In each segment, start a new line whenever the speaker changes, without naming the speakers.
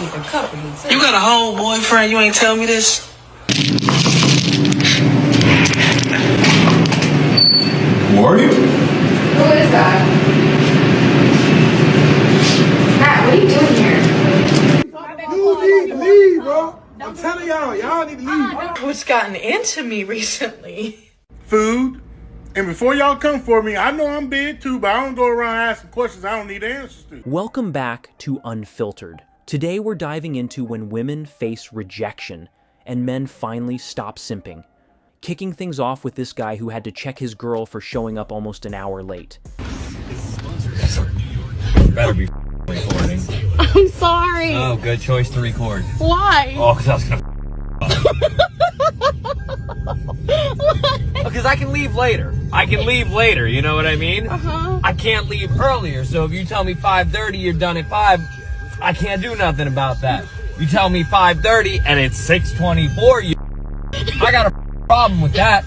think a couple needs it.
You got a whole boyfriend? You ain't tell me this?
Who are you?
Who is that? Matt, what are you doing here?
You need to leave, bro. I'm telling y'all need to leave.
What's gotten into me recently?
Food. And before y'all come for me, I know I'm big too, but I don't go around asking questions I don't need answers to.
Welcome back to Unfiltered. Today we're diving into when women face rejection and men finally stop simping. Kicking things off with this guy who had to check his girl for showing up almost an hour late.
Better be recording.
I'm sorry.
Oh, good choice to record.
Why?
Oh, because I was gonna because I can leave later. You know what I mean? I can't leave earlier, so if you tell me 5:30, you're done at 5, I can't do nothing about that. You tell me 5:30 and it's 6:24, I got a problem with that.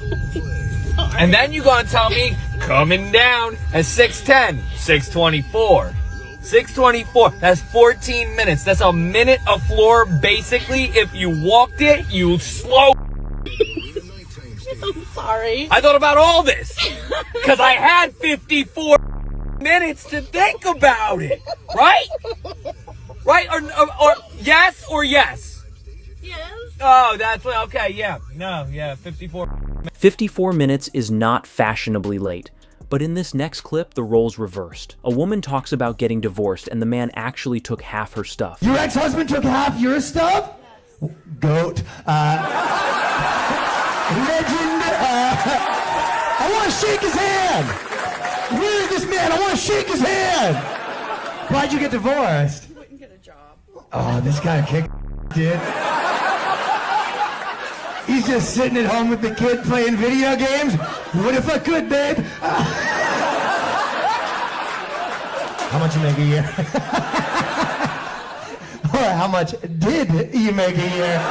And then you gonna tell me coming down at 6:10, 6:24. 6:24, that's 14 minutes. That's a minute of floor, basically. If you walked it, you slow.
I'm sorry.
I thought about all this, because I had 54 minutes to think about it, right? Right, or yes or yes?
Yes.
Oh, that's what, okay, yeah. No, yeah, 54.
54 minutes is not fashionably late. But in this next clip, the roles reversed. A woman talks about getting divorced, and the man actually took half her stuff.
Your ex-husband took half your stuff? Goat. Legend. I want to shake his hand. Where is this man? I want to shake his hand. Why'd you get divorced?
He wouldn't get a job.
Oh, this guy kicked, dude. He's just sitting at home with the kid playing video games. What if I could, babe? How much you make a year? Or how much did you make a year?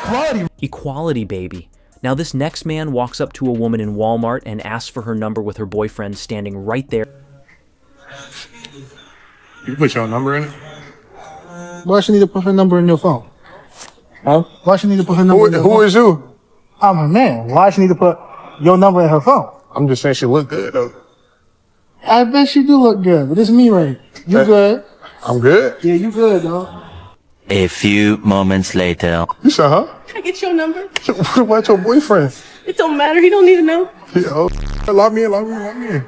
Quality.
Equality, baby. Now this next man walks up to a woman in Walmart and asks for her number with her boyfriend standing right there.
You put your number in it? Why she need to put her number in your phone? Huh? Why she need to put her number in your phone? Who is you? I'm her man. Why she need to put your number in her phone? I'm just saying she look good, though. I bet she do look good, but it's me, right? You good. I'm good? Yeah, you good, dog.
A few moments later.
You said, huh?
Can I get your number?
What about your boyfriend?
It don't matter. He don't need to know.
Yeah, lock me in.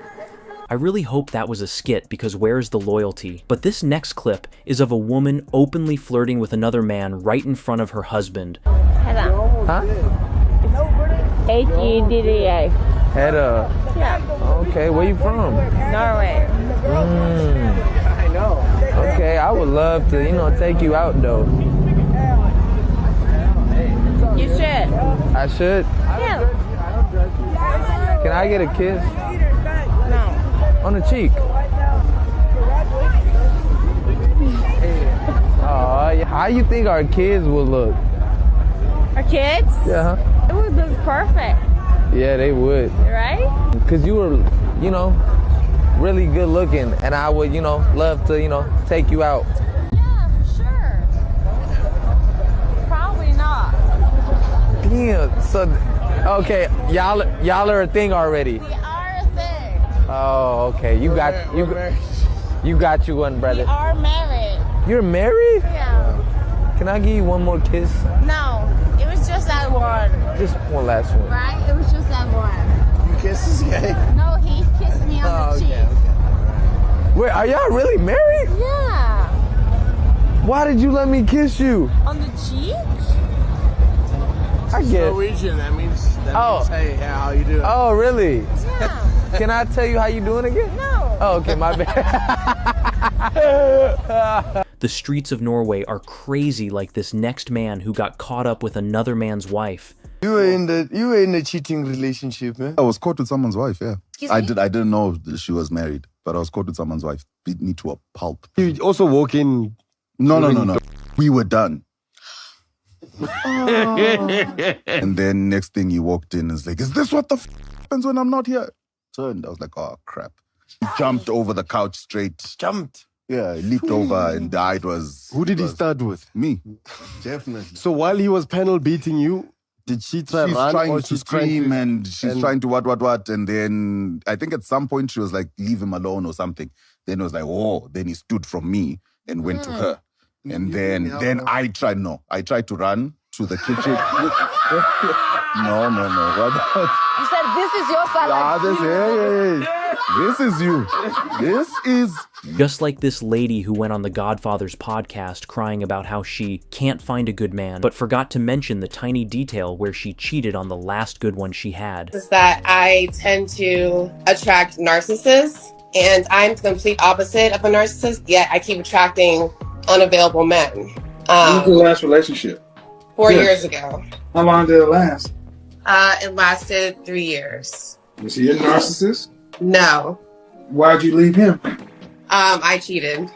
I really hope that was a skit because where's the loyalty? But this next clip is of a woman openly flirting with another man right in front of her husband.
Hedda.
Huh?
Hedda.
Hedda.
Yeah.
Okay, where you from?
Norway.
I know. Okay, I would love to, take you out though.
You should.
I should?
Yeah.
Can I get a kiss?
No.
On the cheek. Oh, how you think our kids will look?
Our kids?
Yeah.
It would look perfect.
Yeah, they would.
Right?
Because you were, really good looking, and I would, love to, take you out.
Yeah, for sure. Probably not.
Damn. So, okay, y'all are a thing already.
We are a thing.
Oh, okay. You got you one, brother.
We are married.
You're married?
Yeah.
Can I give you one more kiss?
No, it was just that one.
Just one last one.
Right? It was just that one.
You kiss this guy?
No, he kissed me on the cheek.
Okay.
Wait, are y'all really married?
Yeah.
Why did you let me kiss you?
On the cheek?
I get.
Norwegian, that means hey, how you doing?
Oh, really?
Yeah.
Can I tell you how you doing again?
No.
Oh, okay, my bad. The streets of Norway are crazy like this next man who got caught up with another man's wife.
You were in a cheating relationship, man.
I was caught with someone's wife, yeah.
Excuse me?
I didn't know that she was married, but I was caught with someone's wife. Beat me to a pulp.
You also walk in.
No. We were done.
Oh.
And then next thing he walked in and was like, is this what the happens when I'm not here? Turned, I was like, oh crap. He jumped over the couch straight.
Jumped.
Yeah, he leaped over and died.
Who did he start with?
Me.
Definitely. So while he was panel beating you, did she try
She's
run
trying
or
to
she's
scream
trying
and she's trying to what. And then I think at some point she was like, leave him alone or something. Then it was like, oh, then he stood from me and went to her. And then I tried to run to the kitchen. No. What?
You said this is your salad.
This is you. This is...
Just like this lady who went on the Godfather's podcast crying about how she can't find a good man, but forgot to mention the tiny detail where she cheated on the last good one she had.
Is that I tend to attract narcissists, and I'm the complete opposite of a narcissist, yet I keep attracting unavailable men.
When was your last relationship?
4 years ago.
How long did it last?
It lasted 3 years.
Was he a narcissist?
No.
Why'd you leave him?
I cheated.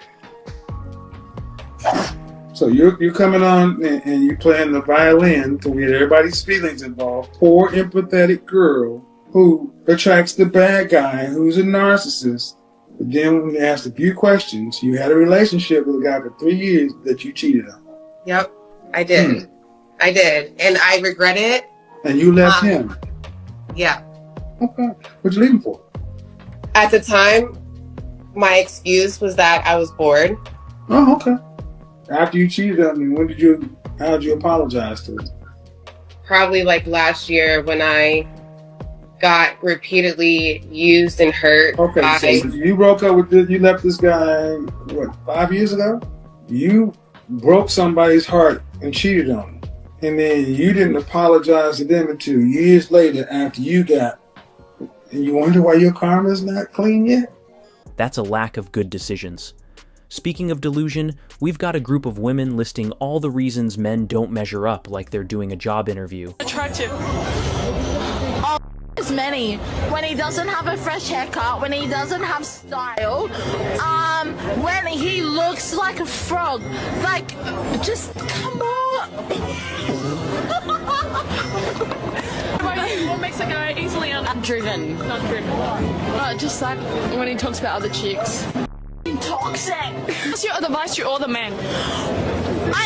So you're coming on and you playing the violin to get everybody's feelings involved. Poor empathetic girl who attracts the bad guy who's a narcissist. But then when you asked a few questions, you had a relationship with a guy for 3 years that you cheated on.
Yep, I did. I did. And I regret it.
And you left him?
Yeah.
Okay. What'd you leave him for?
At the time, my excuse was that I was bored.
Oh, okay. After you cheated on me, how did you apologize to him?
Probably like last year when I got repeatedly used and hurt.
Okay, so you broke up with you left this guy, 5 years ago? You broke somebody's heart and cheated on him. And then you didn't apologize to them until years later after you got, and you wonder why your karma's not clean yet?
That's a lack of good decisions. Speaking of delusion, we've got a group of women listing all the reasons men don't measure up like they're doing a job interview.
Attractive.
As many. When he doesn't have a fresh haircut, when he doesn't have style, when he looks like a frog. Like, just come on.
What makes a guy easily
Driven.
not driven? Just like when he talks about other chicks.
Toxic.
What's your advice to all the men?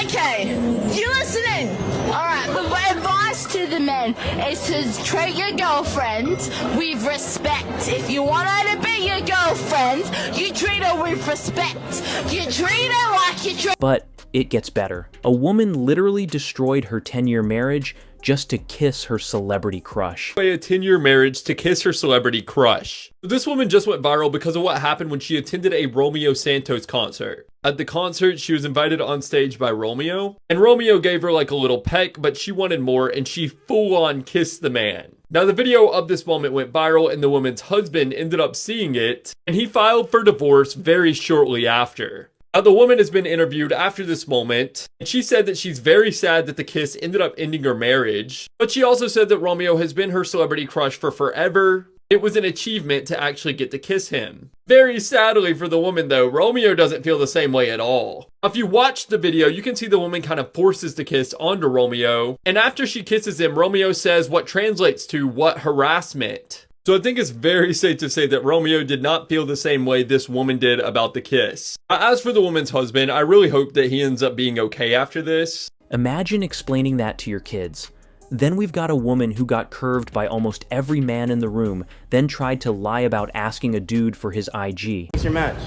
Okay, you listening? Alright, the advice to the men is to treat your girlfriend with respect. If you want her to be your girlfriend, you treat her with respect. You treat her like you treat...
But it gets better. A woman literally destroyed her 10-year marriage just to kiss her celebrity crush.
A 10-year marriage to kiss her celebrity crush. This woman just went viral because of what happened when she attended a Romeo Santos concert. At the concert, she was invited on stage by Romeo, and Romeo gave her like a little peck, but she wanted more, and she full-on kissed the man. Now, the video of this moment went viral, and the woman's husband ended up seeing it, and he filed for divorce very shortly after. Now, the woman has been interviewed after this moment, and she said that she's very sad that the kiss ended up ending her marriage, but she also said that Romeo has been her celebrity crush for forever. It was an achievement to actually get to kiss him. Very sadly for the woman though, Romeo doesn't feel the same way at all. If you watch the video, you can see the woman kind of forces the kiss onto Romeo, and after she kisses him, Romeo says what translates to "what harassment." So I think it's very safe to say that Romeo did not feel the same way this woman did about the kiss. As for the woman's husband, I really hope that he ends up being okay after this.
Imagine explaining that to your kids. Then we've got a woman who got curved by almost every man in the room, then tried to lie about asking a dude for his IG.
What's your match?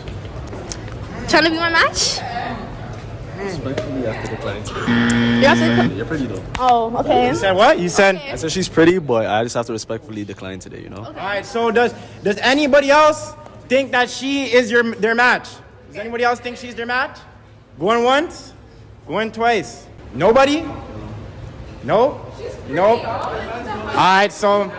Trying to be my match?
Respectfully, I have to decline.
You have to...
You're pretty though.
Oh, okay.
You said what? You said...
Okay.
I said she's pretty, but I just have to respectfully decline today, you know?
Okay.
Alright, so does anybody else think that she is their match? Does anybody else think she's their match? Going once? Going twice? Nobody? No? Nope. Alright, so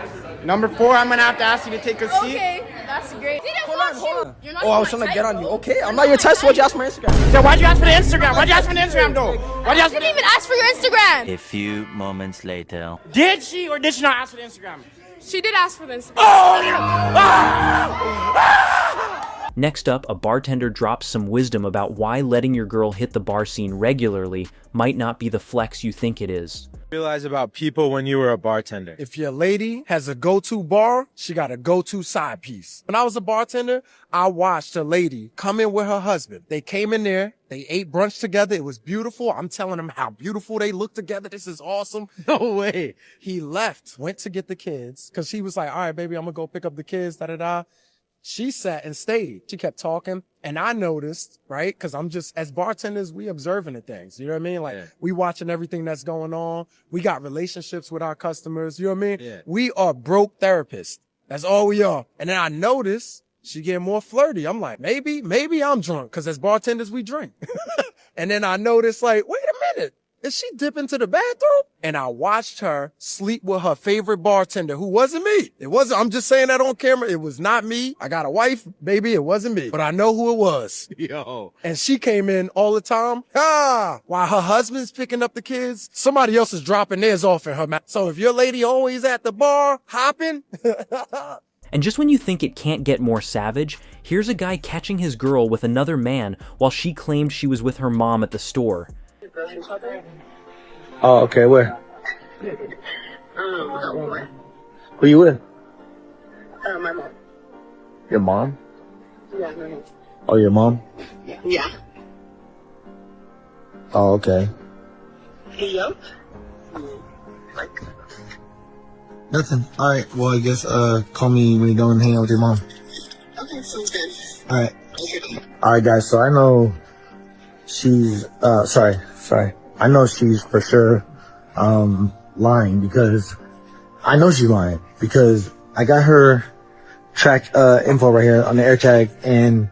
number 4, I'm gonna have to ask you to take a seat.
Okay, that's great.
Hold on.
You're not
I was trying to get on you. Okay, I'm not your test. Why'd you ask for my Instagram?
Yeah, why'd you ask for the Instagram? Why'd you ask for the Instagram, though? Why'd you ask
I didn't even ask for your Instagram.
A few moments later.
Did she or did she not ask for the Instagram?
She did ask for this.
Oh, yeah.
Next up, a bartender drops some wisdom about why letting your girl hit the bar scene regularly might not be the flex you think it is.
Realize about people when you were a bartender.
If your lady has a go-to bar, she got a go-to side piece. When I was a bartender, I watched a lady come in with her husband. They came in there, they ate brunch together. It was beautiful. I'm telling them how beautiful they look together. This is awesome.
No way.
He left, went to get the kids, because she was like, all right, baby, I'm going to go pick up the kids, da-da-da. She sat and stayed. She kept talking. And I noticed, right? Cause I'm just, as bartenders, we observing the things. You know what I mean? Like, we watching everything that's going on. We got relationships with our customers. You know what I mean?
Yeah.
We are broke therapists. That's all we are. And then I noticed she getting more flirty. I'm like, maybe I'm drunk. Cause as bartenders, we drink. And then I noticed, like, wait a minute. Is she dipping to the bathroom? And I watched her sleep with her favorite bartender, who wasn't me. It wasn't, I'm just saying that on camera. It was not me. I got a wife, baby. It wasn't me, but I know who it was.
Yo.
And she came in all the time. While her husband's picking up the kids, somebody else is dropping theirs off in her mouth. So if your lady always at the bar hopping.
And just when you think it can't get more savage, here's a guy catching his girl with another man while she claimed she was with her mom at the store.
Oh, okay, where? Who you with?
My mom.
Your mom?
Yeah, my mom.
Oh, your mom?
Yeah.
Oh, okay.
Yep.
Nothing. Alright, well, I guess, call me when you're done hanging out with your mom.
Okay, sounds good.
Alright. Alright, guys, so I know she's, sorry. I know she's for sure, lying because I know she's lying because I got her track, info right here on the air tag and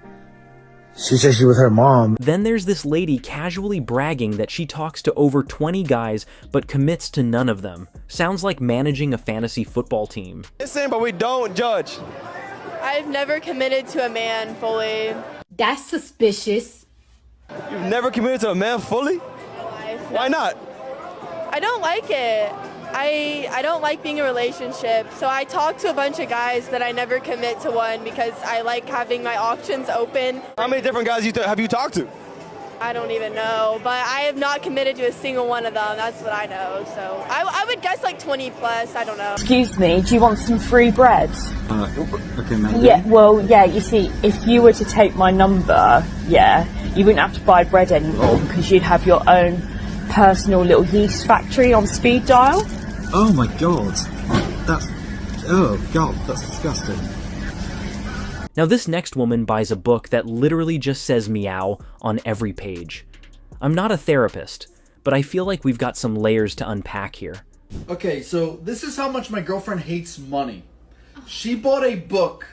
she said she was her mom.
Then there's this lady casually bragging that she talks to over 20 guys but commits to none of them. Sounds like managing a fantasy football team.
Listen, but we don't judge.
I've never committed to a man fully.
That's suspicious.
You've never committed to a man fully? Why not?
I don't like it. I don't like being in a relationship, so I talk to a bunch of guys, but I never commit to one because I like having my options open.
How many different guys have you talked to?
I don't even know, but I have not committed to a single one of them. That's what I know. So I would guess like 20 plus. I don't know.
Excuse me, do you want some free bread?
Okay, man.
Yeah, well, yeah, you see, if you were to take my number, yeah, you wouldn't have to buy bread anymore because you'd have your own personal little yeast factory on speed dial.
Oh my god. That's disgusting.
Now this next woman buys a book that literally just says meow on every page. I'm not a therapist, but I feel like we've got some layers to unpack here.
Okay, so this is how much my girlfriend hates money. She bought a book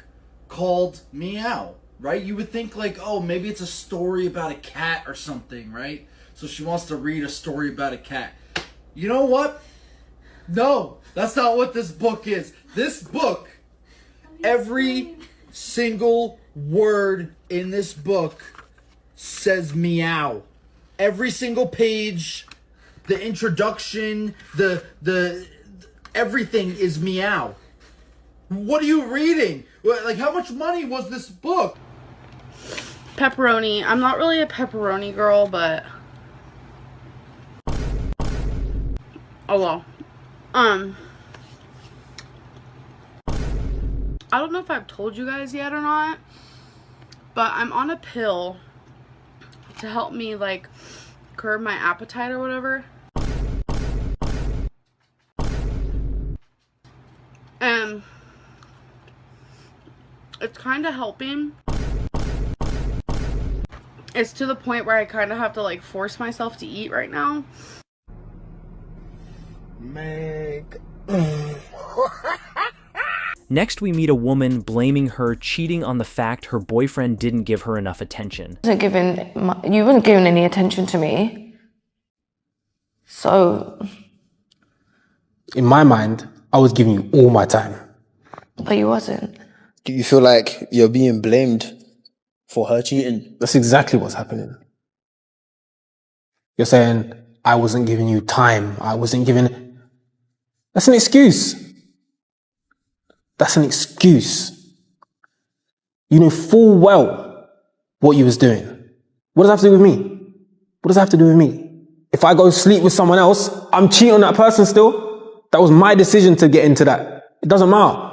called Meow, right? You would think like, oh, maybe it's a story about a cat or something, right? So she wants to read a story about a cat. You know what? No, that's not what this book is. This book, every single word in this book says meow. Every single page, the introduction, the everything is meow. What are you reading? Like, how much money was this book?
Pepperoni. I'm not really a pepperoni girl, but oh well. I don't know if I've told you guys yet or not, but I'm on a pill to help me like curb my appetite or whatever. And it's kind of helping. It's to the point where I kind of have to like force myself to eat right now.
Next, we meet a woman blaming her cheating on the fact her boyfriend didn't give her enough attention.
You weren't giving any attention to me. So...
In my mind, I was giving you all my time.
But you wasn't.
Do you feel like you're being blamed for her cheating?
That's exactly what's happening. You're saying, I wasn't giving you time. I wasn't giving... That's an excuse. That's an excuse. You know full well what you was doing. What does that have to do with me? What does that have to do with me? If I go sleep with someone else, I'm cheating on that person still. That was my decision to get into that. It doesn't matter.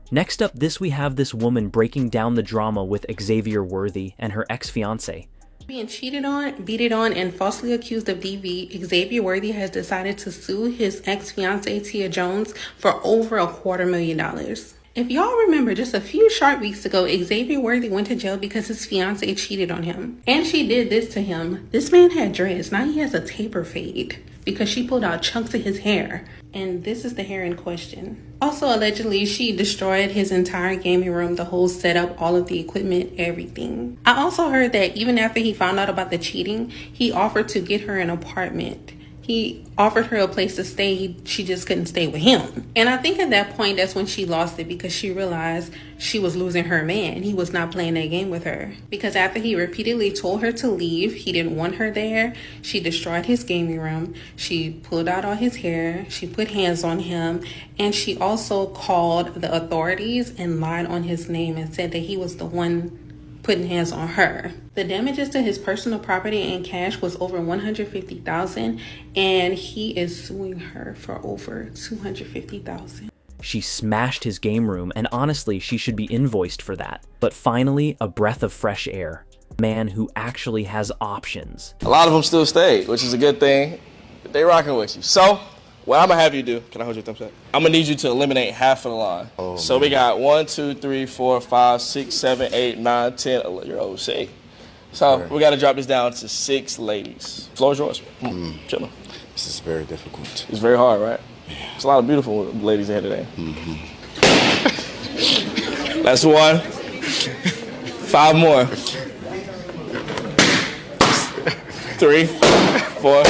Next up, we have this woman breaking down the drama with Xavier Worthy and her ex-fiance.
Being cheated on, beaten on, and falsely accused of DV, Xavier Worthy has decided to sue his ex-fiancée Tia Jones for over $250,000. If y'all remember, just a few short weeks ago, Xavier Worthy went to jail because his fiancée cheated on him. And she did this to him. This man had dreads. Now he has a taper fade because she pulled out chunks of his hair. And this is the hair in question. Also, allegedly, she destroyed his entire gaming room, the whole setup, all of the equipment, everything. I also heard that even after he found out about the cheating, he offered to get her an apartment. He offered her a place to stay. She just couldn't stay with him. And I think at that point, that's when she lost it because she realized she was losing her man. He was not playing that game with her. Because after he repeatedly told her to leave, he didn't want her there. She destroyed his gaming room. She pulled out all his hair. She put hands on him. And she also called the authorities and lied on his name and said that he was the one putting hands on her. The damages to his personal property and cash was over $150,000, and he is suing her for over $250,000.
She smashed his game room, and honestly, she should be invoiced for that. But finally, a breath of fresh air. A man who actually has options.
A lot of them still stayed, which is a good thing. They rocking with you. So, what I'm gonna have you do, can I hold your thumbs up? I'm gonna need you to eliminate half of the line. So we got 1, 2, 3, 4, 5, 6, 7, 8, 9, 10, 11. You're OC. So we gotta drop this down to 6 ladies. Floor is yours. Chillin'.
This is very difficult.
It's very hard, right? Yeah. There's a lot of beautiful ladies in here today. That's 1. 5 more. 3, 4.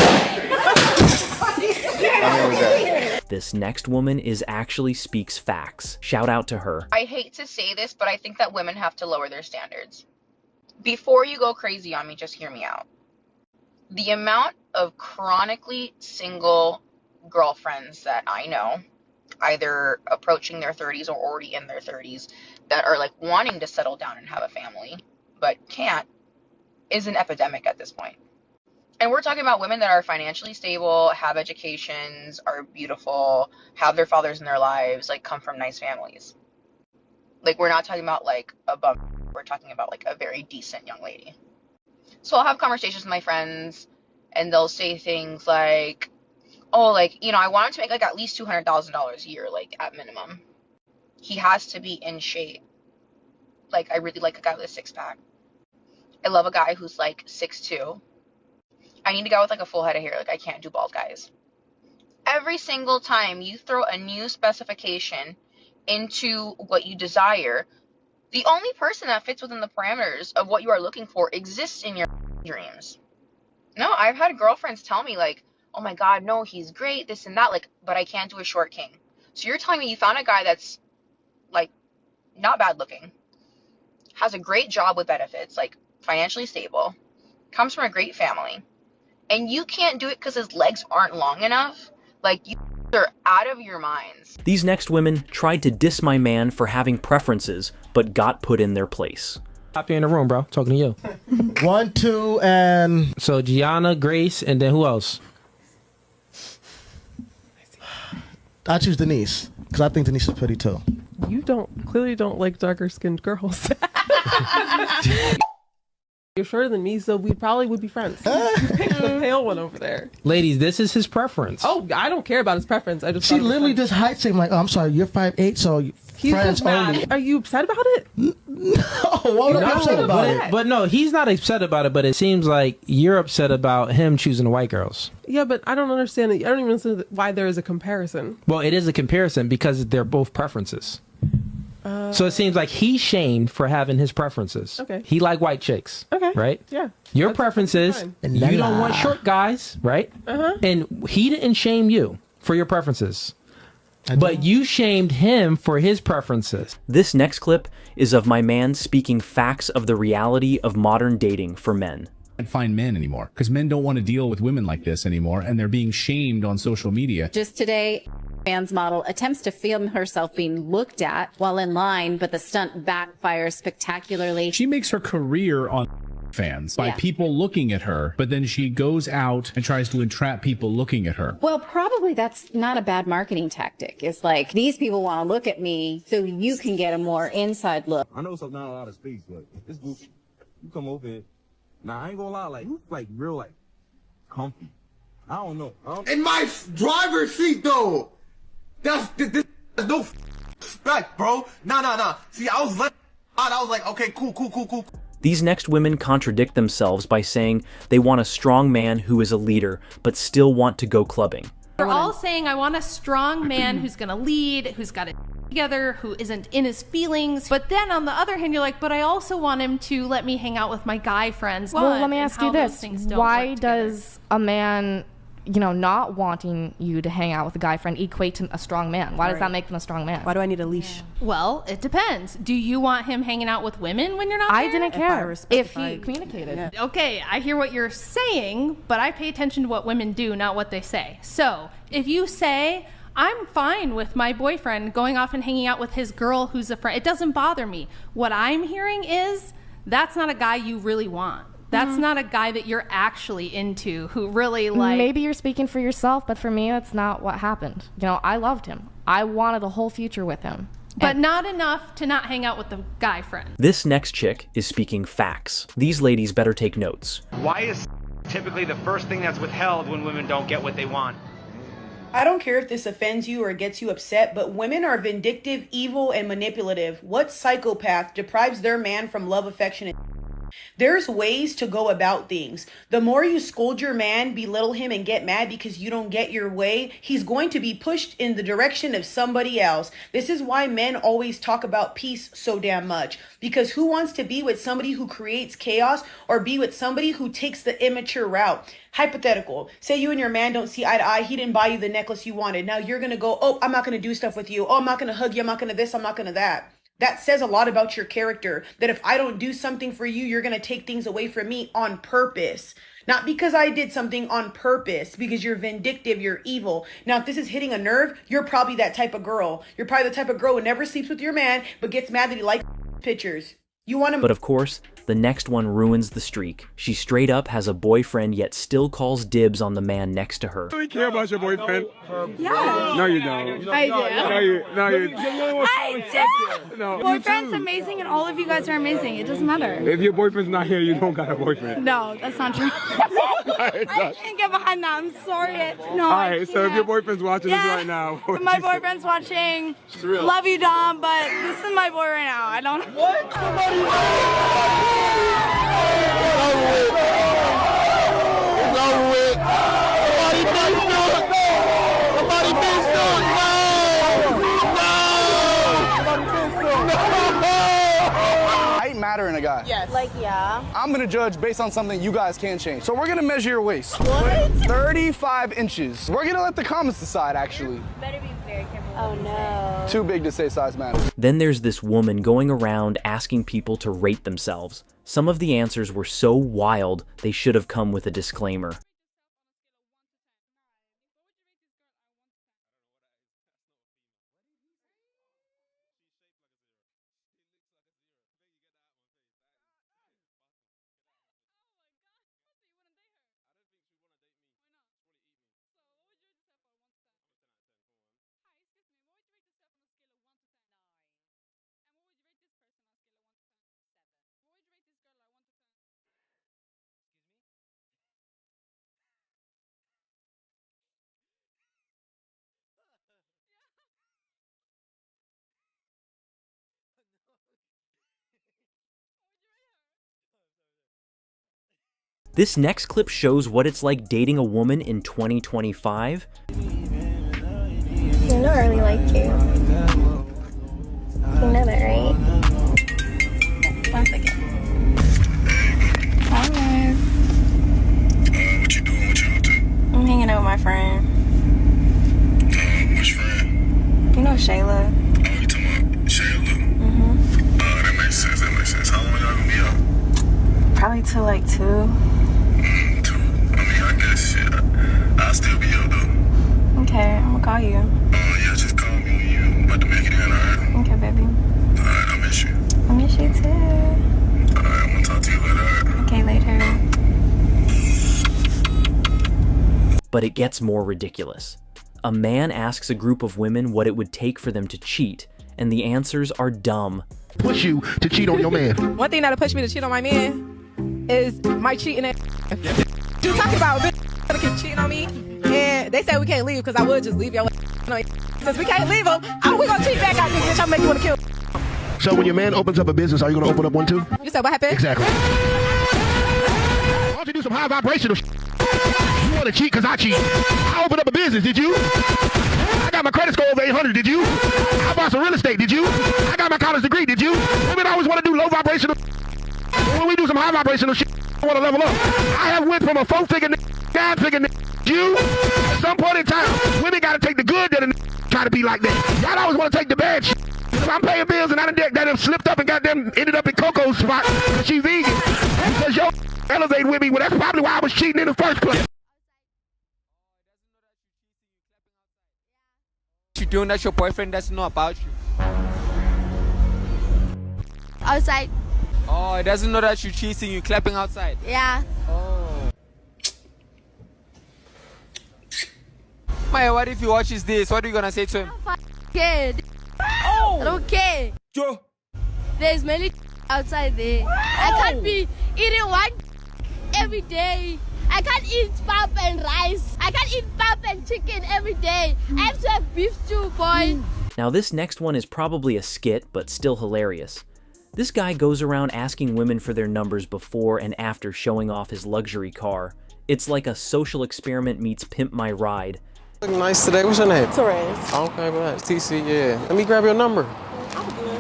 This next woman actually speaks facts. Shout out to her.
I hate to say this, but I think that women have to lower their standards. Before you go crazy on me, just hear me out. The amount of chronically single girlfriends that I know, either approaching their 30s or already in their 30s, that are like wanting to settle down and have a family, but can't, is an epidemic at this point. And we're talking about women that are financially stable, have educations, are beautiful, have their fathers in their lives, like come from nice families. Like we're not talking about like a bum, we're talking about like a very decent young lady. So I'll have conversations with my friends and they'll say things like, oh, like, you know, I want him to make like at least $200,000 a year, like at minimum. He has to be in shape. Like I really like a guy with a 6-pack. I love a guy who's like 6'2". I need a guy with like a full head of hair. Like I can't do bald guys. Every single time you throw a new specification into what you desire, the only person that fits within the parameters of what you are looking for exists in your dreams. No, I've had girlfriends tell me like, oh my God, no, he's great, this and that, like, but I can't do a short king. So you're telling me you found a guy that's like not bad looking, has a great job with benefits, like financially stable, comes from a great family, and you can't do it because his legs aren't long enough? Like, you are out of your minds.
These next women tried to diss my man for having preferences, but got put in their place.
Pop you in the room, bro. Talking to you.
1, 2, and...
So, Gianna, Grace, and then who else?
I choose Denise, because I think Denise is pretty too.
You clearly don't like darker skinned girls. You're shorter than me, so we probably would be friends. The pale one over there.
Ladies, this is his preference.
Oh, I don't care about his preference. I just
She literally just height shame like, oh, I'm sorry, you're 5'8", so
he's
friends
just mad.
only.
Are you upset about it?
No, why would I be upset about it?
But no, he's not upset about it, but it seems like you're upset about him choosing the white girls.
Yeah, but I don't understand it. I don't even understand why there is a comparison.
Well, it is a comparison because they're both preferences. So it seems like he's shamed for having his preferences.
Okay.
He like white chicks.
Okay.
Right?
Yeah.
Your preferences, you don't want short guys, right?
Uh-huh.
And he didn't shame you for your preferences. But you shamed him for his preferences.
This next clip is of my man speaking facts of the reality of modern dating for men.
And find men anymore because men don't want to deal with women like this anymore, and they're being shamed on social media.
Just today, fans model attempts to film herself being looked at while in line, but the stunt backfires spectacularly.
She makes her career on fans by people looking at her, but then she goes out and tries to entrap people looking at her.
Well, probably that's not a bad marketing tactic. It's like, these people want to look at me so you can get a more inside look.
I know it's not a lot of space, but this group, you come over here. Now, I ain't gonna lie, you real, comfy. I don't know.
In my driver's seat, though. There's no respect, bro. Nah. See, I was like, okay, cool.
These next women contradict themselves by saying they want a strong man who is a leader, but still want to go clubbing.
We're all saying I want a strong man who's gonna lead, who's got it together, who isn't in his feelings. But then on the other hand, you're like, but I also want him to let me hang out with my guy friends.
Well, let me ask you this. Why does a man, not wanting you to hang out with a guy friend equate to a strong man? Why does that make them a strong man?
Why do I need a leash?
Well, it depends. Do you want him hanging out with women when you're not there?
I didn't care if he communicated.
Yeah. Okay, I hear what you're saying, but I pay attention to what women do, not what they say. So if you say, I'm fine with my boyfriend going off and hanging out with his girl who's a friend, it doesn't bother me. What I'm hearing is, that's not a guy you really want. That's not a guy that you're actually into, who really
Maybe you're speaking for yourself, but for me, that's not what happened. I loved him. I wanted a whole future with him.
But not enough to not hang out with the guy friend.
This next chick is speaking facts. These ladies better take notes.
Why is typically the first thing that's withheld when women don't get what they want?
I don't care if this offends you or gets you upset, but women are vindictive, evil, and manipulative. What psychopath deprives their man from love, affection, and There's ways to go about things. The more you scold your man, belittle him, and get mad because you don't get your way, he's going to be pushed in the direction of somebody else. This is why men always talk about peace so damn much. Because who wants to be with somebody who creates chaos or be with somebody who takes the immature route? Hypothetical. Say you and your man don't see eye to eye. He didn't buy you the necklace you wanted. Now you're going to go, oh, I'm not going to do stuff with you. Oh, I'm not going to hug you. I'm not going to this. I'm not going to that. That says a lot about your character, that if I don't do something for you, you're going to take things away from me on purpose. Not because I did something on purpose, because you're vindictive, you're evil. Now, if this is hitting a nerve, you're probably that type of girl. You're probably the type of girl who never sleeps with your man, but gets mad that he likes pictures. You want him.
But of course, the next one ruins the streak. She straight up has a boyfriend, yet still calls dibs on the man next to her.
Do you care about your boyfriend?
Yeah.
No, you don't.
I do.
No, you.
I do.
No.
Boyfriend's amazing, and all of you guys are amazing. It doesn't matter.
If your boyfriend's not here, you don't got a boyfriend.
No, that's not true. I can't get behind that. I'm sorry. No.
All right, so if your boyfriend's watching this right now.
If my boyfriend's watching, love you, Dom, but this is my boy right now. I don't. What?
Matter in a guy.
Yes.
I'm gonna judge based on something you guys can change. So we're gonna measure your waist.
What?
35 inches. We're gonna let the comments decide, actually.
Better be very careful. Oh no.
Too big to say size matters.
Then there's this woman going around asking people to rate themselves. Some of the answers were so wild, they should have come with a disclaimer. This next clip shows what it's like dating a woman in 2025.
I don't really like you. You know that, right? 1 second. Hi.
What you doing? What you up to?
I'm hanging out with my friend.
Which friend?
Probably till like 2.
2? I mean, I guess, shit, I'll still be up though.
Okay, I'm gonna call you.
Oh, yeah, just call me when you about to make it in, alright?
Okay, baby.
Alright, I miss you.
I miss you too.
Alright, I'm gonna talk to you later, alright?
Okay, later.
But it gets more ridiculous. A man asks a group of women what it would take for them to cheat, and the answers are dumb.
Push you to cheat on your man.
One thing that'll push me to cheat on my man is my cheating at you talking about bitch gonna keep cheating on me, and they said we can't leave because I would just leave your since we can't leave them, we gonna cheat back out this bitch. I'll make you wanna kill.
So when your man opens up a business, are you gonna open up one too?
You said what happened?
Exactly. Why don't you do some high vibrational shit? You wanna cheat because I cheat. I opened up a business, did you? I got my credit score over 800, did you? I bought some real estate, did you? I got my college degree, did you? Women always want to do low vibrational. When we do some high vibrational shit, I want to level up. I have went from a 4-figure 9-figure you. At some point in time, women got to take the good that a try to be like that. Y'all always want to take the bad shit. If I'm paying bills and I done slipped up and goddamn ended up in Coco's spot because she's vegan. Because yo elevate with me, well, that's probably why I was cheating in the first place.
You doing that, your boyfriend doesn't know about you.
Outside.
Oh, he doesn't know that you're cheating, you clapping outside.
Yeah.
Oh. Maya, what if he watches this? What are you gonna say to him?
Okay. Oh. I don't care.
Joe.
There's many outside there. Wow. I can't be eating one every day. I can't eat pap and rice. I can't eat pap and chicken every day. I have to have beef stew, boy.
Now this next one is probably a skit, but still hilarious. This guy goes around asking women for their numbers before and after showing off his luxury car. It's like a social experiment meets Pimp My Ride.
Look nice today. What's your name?
Torres.
Okay, but TC, yeah. Let me grab your number.
I'm good.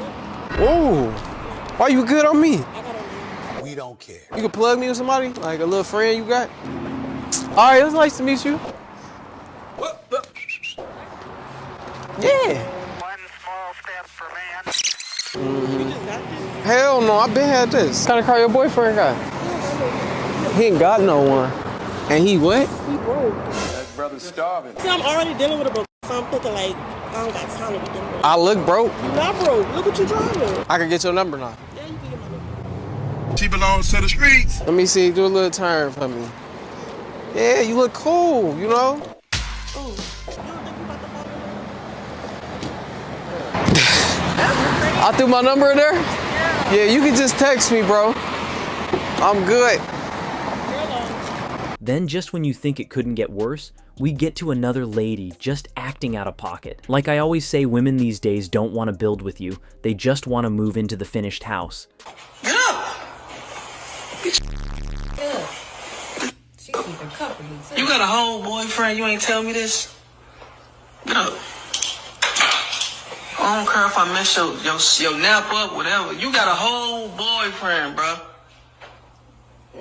Whoa. Why you good on me?
We don't care.
You can plug me with somebody? Like a little friend you got? Alright, it was nice to meet you. Yeah.
One small step for man.
Hell no, I been had this. What kind of car your boyfriend got? He ain't got no one. And he what?
He broke.
That brother's starving.
See, I'm already dealing with a broke, so I'm thinking like, I don't got time to be dealing with.
I look broke.
You're not broke. Look what you're driving.
I can get your number now.
Yeah, you can get my number.
She belongs to the streets. Let me see, do a little turn for me. Yeah, you look cool, you know?
Oh,
I threw my number in there? Yeah, you can just text me, bro. I'm good.
Then just when you think it couldn't get worse, we get to another lady just acting out of pocket. Like I always say, women these days don't want to build with you. They just want to move into the finished house.
Get up!
You got a whole boyfriend, you ain't tell me this? Get up. I don't care if I mess your nap up, whatever. You got a whole boyfriend, bro.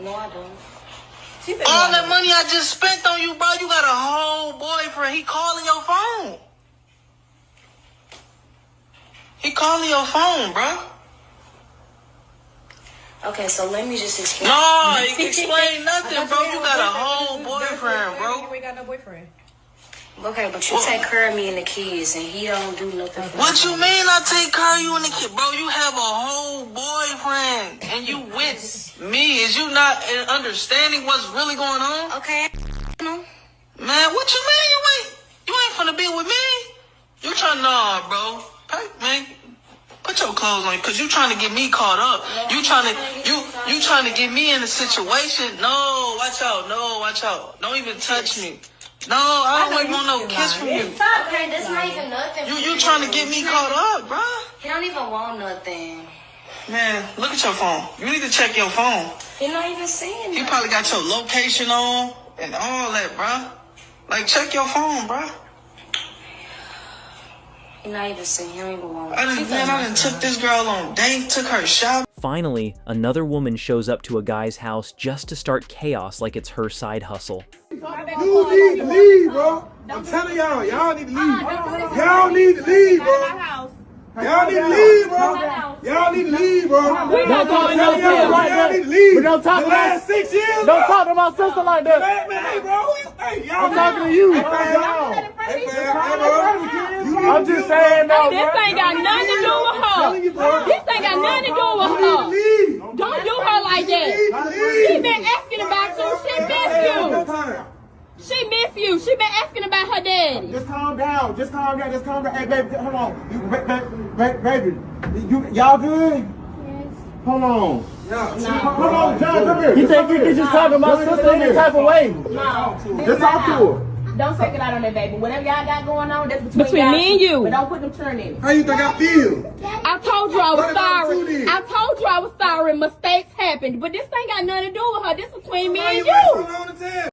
No, I don't.
All that money I just spent on you, bro, you got a whole boyfriend. He calling your phone. He calling your phone, bro.
Okay, so let me just explain.
No, you can explain nothing, bro. You got a whole boyfriend, bro.
You ain't got no boyfriend. Okay, but you take care of me and the kids, and he don't do nothing for me.
What you mean I take care of you and the kid? Bro, you have a whole boyfriend, and you with me. Is you not understanding what's really going on?
Okay, no.
Man, what you mean you ain't finna be with me? You trying, nah, bro. Hey, man, put your clothes on, cause you trying to get me caught up. You trying to get me in a situation. No, watch out. No, watch out. Don't even touch me. No, I don't want no kiss from you.
Okay, that's not even nothing.
You trying to get me caught up, bro?
He don't even want nothing.
Man, look at your phone. You need to check your phone.
You're not even seeing
He
nothing.
probably got your location on and all that, bro. Like, check your phone, bro.
You're not even seeing. He don't even want
I done took this girl on date, took her shopping.
Finally, another woman shows up to a guy's house just to start chaos like it's her side hustle.
You need to leave, bro. I'm telling y'all, y'all need to leave. Y'all need to leave, bro. Y'all need to leave, bro. Y'all need to leave, bro.
We not going
y'all need to leave. But don't talk
the
about
last 6 years.
Don't talk to my sister like that.
Man, hey, bro. Hey, y'all.
I'm talking to you.
Hey, fam.
I'm just saying though,
This ain't got nothing to do with her. This ain't got nothing to do with her. Don't do her like that. She been asking about you. She miss you. She miss you. She been asking about her daddy.
Just calm down. Just calm down. Just calm down. Hey, baby, hold on. Baby, y'all good? Yes. Hold on. Hold on, John, come here. You think you can just talk to my sister in this type of way?
No.
Just talk to her.
Don't take it out on that baby. Whatever y'all got going on, that's between me and you. But don't put them churn in.
How you think I feel?
I told you I was sorry. I told you I was sorry. Mistakes happened. But this ain't got nothing to do with her. This is between me and you.